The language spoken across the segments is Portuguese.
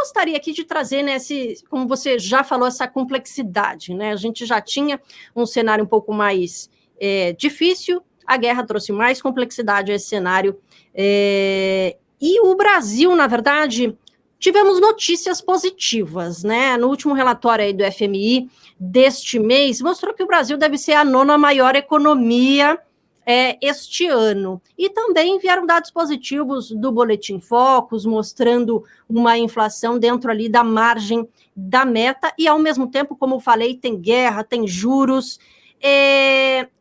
gostaria aqui de trazer, né, como você já falou, essa complexidade, né? A gente já tinha um cenário um pouco mais difícil, a guerra trouxe mais complexidade a esse cenário, e o Brasil, na verdade, tivemos notícias positivas, né? No último relatório aí do FMI deste mês, mostrou que o Brasil deve ser a 9ª maior economia este ano. E também vieram dados positivos do Boletim Focus, mostrando uma inflação dentro ali da margem da meta, e ao mesmo tempo, como falei, tem guerra, tem juros.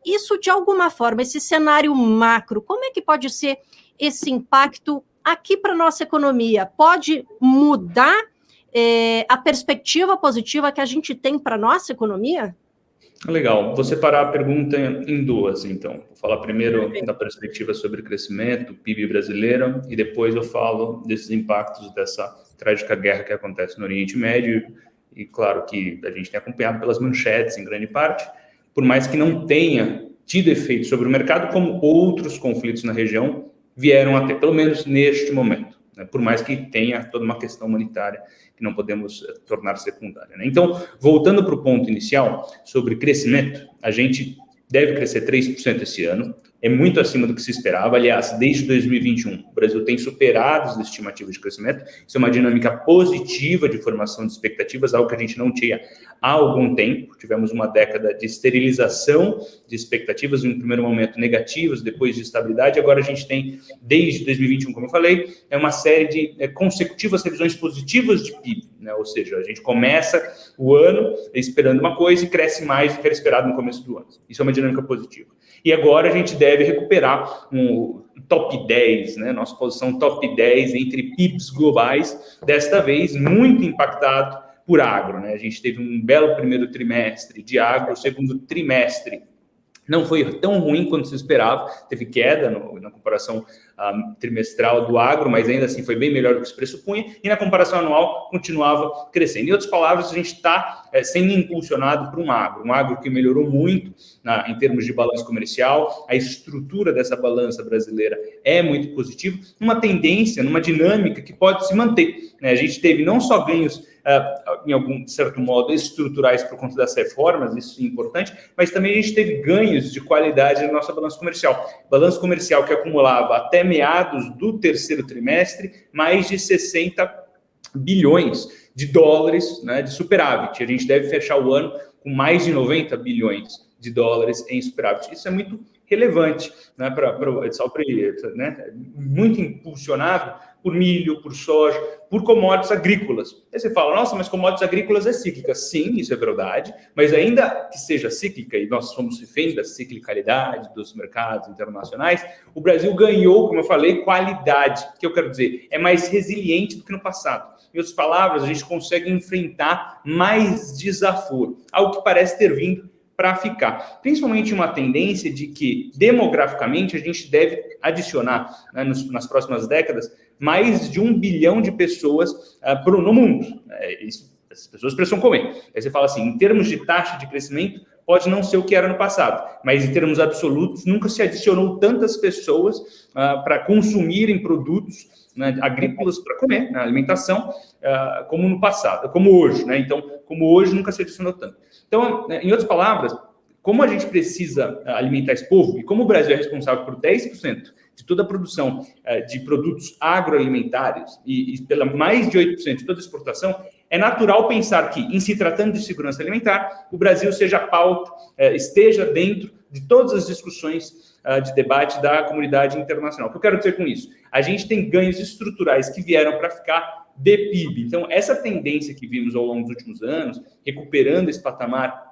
Isso, de alguma forma, esse cenário macro, como é que pode ser esse impacto aqui para a nossa economia? Pode mudar a perspectiva positiva que a gente tem para a nossa economia? Legal. Vou separar a pergunta em duas, então. Vou falar primeiro da perspectiva sobre crescimento, PIB brasileiro, e depois eu falo desses impactos dessa trágica guerra que acontece no Oriente Médio, e claro que a gente tem acompanhado pelas manchetes, em grande parte, por mais que não tenha tido efeito sobre o mercado, como outros conflitos na região vieram a ter, pelo menos neste momento, né? Por mais que tenha toda uma questão humanitária que não podemos tornar secundária, né? Então, voltando para o ponto inicial, sobre crescimento, a gente deve crescer 3% esse ano, é muito acima do que se esperava. Aliás, desde 2021, o Brasil tem superado as estimativas de crescimento. Isso é uma dinâmica positiva de formação de expectativas, algo que a gente não tinha há algum tempo. Tivemos uma década de esterilização de expectativas, em um primeiro momento negativas, depois de estabilidade. Agora a gente tem, desde 2021, como eu falei, uma série de consecutivas revisões positivas de PIB, né? Ou seja, a gente começa o ano esperando uma coisa e cresce mais do que era esperado no começo do ano. Isso é uma dinâmica positiva. E agora a gente deve recuperar um top 10, né? Nossa posição top 10 entre PIBs globais, desta vez muito impactado por agro, né? A gente teve um belo primeiro trimestre de agro, o segundo trimestre não foi tão ruim quanto se esperava, teve queda na comparação trimestral do agro, mas ainda assim foi bem melhor do que se pressupunha, e na comparação anual continuava crescendo. Em outras palavras, a gente está sendo impulsionado por um agro que melhorou muito em termos de balanço comercial, a estrutura dessa balança brasileira é muito positiva, uma tendência, numa dinâmica que pode se manter, né? A gente teve não só ganhos em algum certo modo estruturais por conta das reformas, isso é importante, mas também a gente teve ganhos de qualidade na nossa balança comercial que acumulava até meados do terceiro trimestre mais de 60 bilhões de dólares, né, de superávit. A gente deve fechar o ano com mais de 90 bilhões de dólares em superávit. Isso é muito relevante, né, né, muito impulsionado por milho, por soja, por commodities agrícolas. Aí você fala, nossa, mas commodities agrícolas é cíclica. Sim, isso é verdade, mas ainda que seja cíclica, e nós somos reféns da ciclicalidade dos mercados internacionais, o Brasil ganhou, como eu falei, qualidade, que eu quero dizer, é mais resiliente do que no passado. Em outras palavras, a gente consegue enfrentar mais desaforo, algo que parece ter vindo para ficar. Principalmente uma tendência de que, demograficamente, a gente deve adicionar, né, nas próximas décadas, mais de 1 bilhão de pessoas no mundo. As pessoas precisam comer. Aí você fala assim, em termos de taxa de crescimento, pode não ser o que era no passado, mas em termos absolutos, nunca se adicionou tantas pessoas para consumirem produtos, né, agrícolas para comer, na alimentação, como no passado, como hoje, né? Então, como hoje, nunca se adicionou tanto. Então, em outras palavras, como a gente precisa alimentar esse povo, e como o Brasil é responsável por 10% de toda a produção de produtos agroalimentares e pela mais de 8% de toda a exportação, é natural pensar que, em se tratando de segurança alimentar, o Brasil seja pauta, esteja dentro de todas as discussões de debate da comunidade internacional. O que eu quero dizer com isso? A gente tem ganhos estruturais que vieram para ficar de PIB. Então, essa tendência que vimos ao longo dos últimos anos, recuperando esse patamar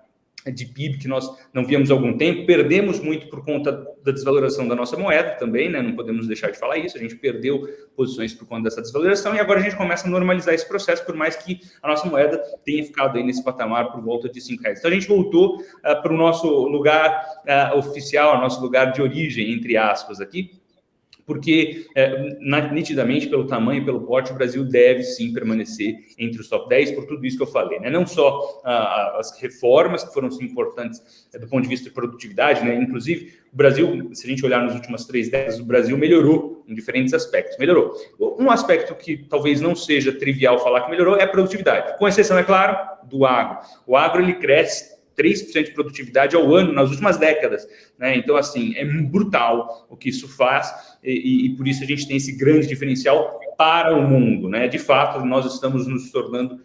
de PIB que nós não víamos há algum tempo, perdemos muito por conta da desvalorização da nossa moeda também, né? Não podemos deixar de falar isso, a gente perdeu posições por conta dessa desvalorização e agora a gente começa a normalizar esse processo, por mais que a nossa moeda tenha ficado aí nesse patamar por volta de R$5. Então a gente voltou para o nosso lugar oficial, nosso lugar de origem, entre aspas aqui, porque nitidamente, pelo tamanho e pelo porte, o Brasil deve sim permanecer entre os top 10, por tudo isso que eu falei, né? Não só as reformas, que foram sim importantes do ponto de vista de produtividade, né? Inclusive, o Brasil, se a gente olhar nas últimas 3 décadas, o Brasil melhorou em diferentes aspectos. Melhorou. Um aspecto que talvez não seja trivial falar que melhorou é a produtividade, com exceção, é claro, do agro. O agro, ele cresce 3% de produtividade ao ano nas últimas décadas, né? Então, assim, é brutal o que isso faz e por isso a gente tem esse grande diferencial para o mundo, né? De fato, nós estamos nos tornando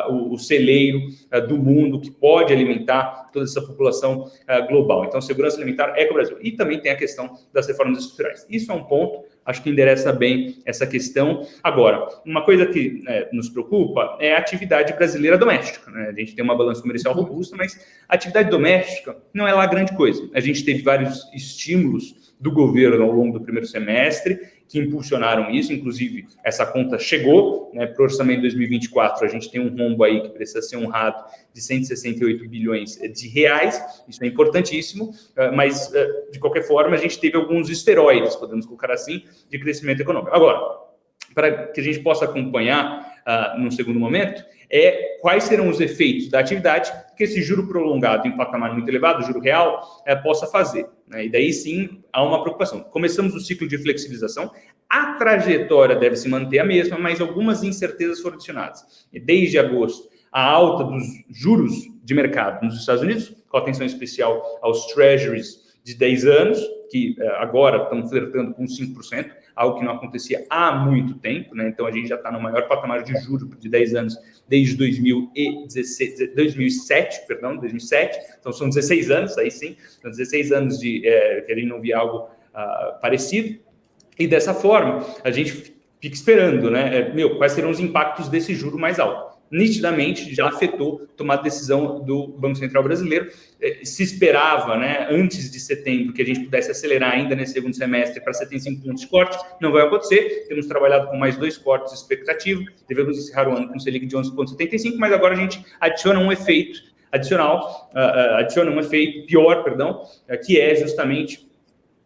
o celeiro do mundo que pode alimentar toda essa população global. Então, segurança alimentar é com o Brasil. E também tem a questão das reformas estruturais. Isso é um ponto, acho que endereça bem essa questão. Agora, uma coisa que nos preocupa é a atividade brasileira doméstica, né? A gente tem uma balança comercial robusta, mas a atividade doméstica não é lá grande coisa. A gente teve vários estímulos do governo ao longo do primeiro semestre que impulsionaram isso, inclusive essa conta chegou, né, para o orçamento de 2024, a gente tem um rombo aí que precisa ser honrado de 168 bilhões de reais, isso é importantíssimo, mas de qualquer forma a gente teve alguns esteroides, podemos colocar assim, de crescimento econômico. Agora, para que a gente possa acompanhar num segundo momento, quais serão os efeitos da atividade que esse juro prolongado em patamar muito elevado, juro real, possa fazer, né? E daí sim há uma preocupação. Começamos o ciclo de flexibilização, a trajetória deve se manter a mesma, mas algumas incertezas foram adicionadas. E desde agosto, a alta dos juros de mercado nos Estados Unidos, com atenção especial aos treasuries de 10 anos, que agora estão flertando com 5%, algo que não acontecia há muito tempo, né? Então a gente já está no maior patamar de juros de 10 anos desde 2007, então são 16 anos, aí sim, são 16 anos que a gente não via algo parecido, e dessa forma a gente fica esperando, né? Quais serão os impactos desse juro mais alto? Nitidamente já afetou tomar a decisão do Banco Central brasileiro. Se esperava, né, antes de setembro, que a gente pudesse acelerar ainda nesse segundo semestre para 75 pontos de corte, não vai acontecer. Temos trabalhado com mais 2 cortes de expectativa, devemos encerrar o ano com Selic de 11,75, mas agora a gente adiciona um efeito pior, que é justamente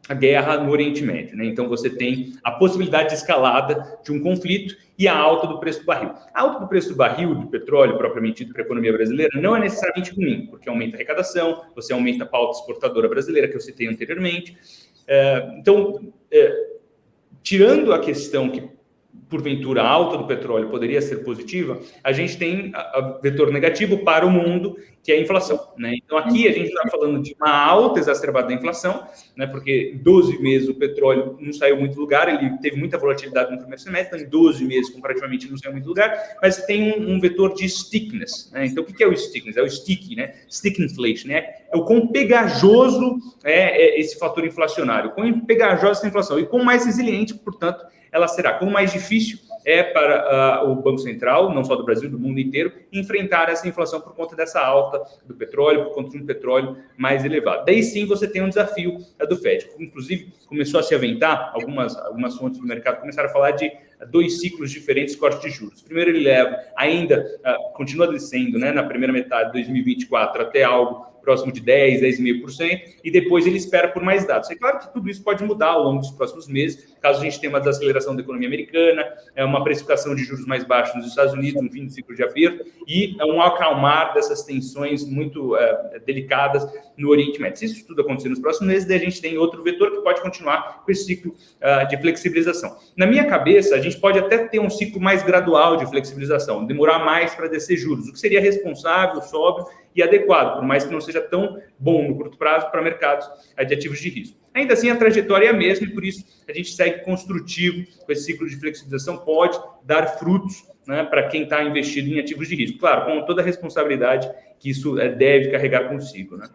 a guerra no Oriente Médio, né? Então você tem a possibilidade de escalada de um conflito e a alta do preço do barril. A alta do preço do barril, do petróleo, propriamente dito para a economia brasileira, não é necessariamente ruim, porque aumenta a arrecadação, você aumenta a pauta exportadora brasileira, que eu citei anteriormente. Tirando a questão que, porventura, a alta do petróleo poderia ser positiva, a gente tem a vetor negativo para o mundo, que é a inflação, né? Então, aqui a gente está falando de uma alta exacerbada da inflação, né? Porque em 12 meses o petróleo não saiu muito lugar, ele teve muita volatilidade no primeiro semestre, então em 12 meses, comparativamente, não saiu muito lugar, mas você tem um vetor de stickiness, né? Então, o que é o stickiness? É o sticky, né? Stick inflation, né? É o quão pegajoso é esse fator inflacionário, quão pegajosa essa inflação e quão mais resiliente, portanto, ela será, quão mais difícil é para o Banco Central, não só do Brasil, do mundo inteiro, enfrentar essa inflação por conta dessa alta do petróleo, por conta de um petróleo mais elevado. Daí sim você tem um desafio do FED. Inclusive, começou a se aventar, algumas fontes do mercado começaram a falar de 2 ciclos diferentes de corte de juros. Primeiro, ele leva ainda, continua descendo, né, na primeira metade de 2024 até algo próximo de 10,5%, e depois ele espera por mais dados. É claro que tudo isso pode mudar ao longo dos próximos meses, caso a gente tenha uma desaceleração da economia americana, uma precificação de juros mais baixos nos Estados Unidos, um fim do ciclo de aperto, e um acalmar dessas tensões muito delicadas no Oriente Médio. Se isso tudo acontecer nos próximos meses, daí a gente tem outro vetor que pode continuar com esse ciclo de flexibilização. Na minha cabeça, a gente pode até ter um ciclo mais gradual de flexibilização, demorar mais para descer juros, o que seria responsável, sóbrio e adequado, por mais que não seja tão bom no curto prazo para mercados de ativos de risco. Ainda assim, a trajetória é a mesma e por isso a gente segue construtivo com esse ciclo de flexibilização, pode dar frutos, né, para quem está investido em ativos de risco. Claro, com toda a responsabilidade que isso deve carregar consigo, né?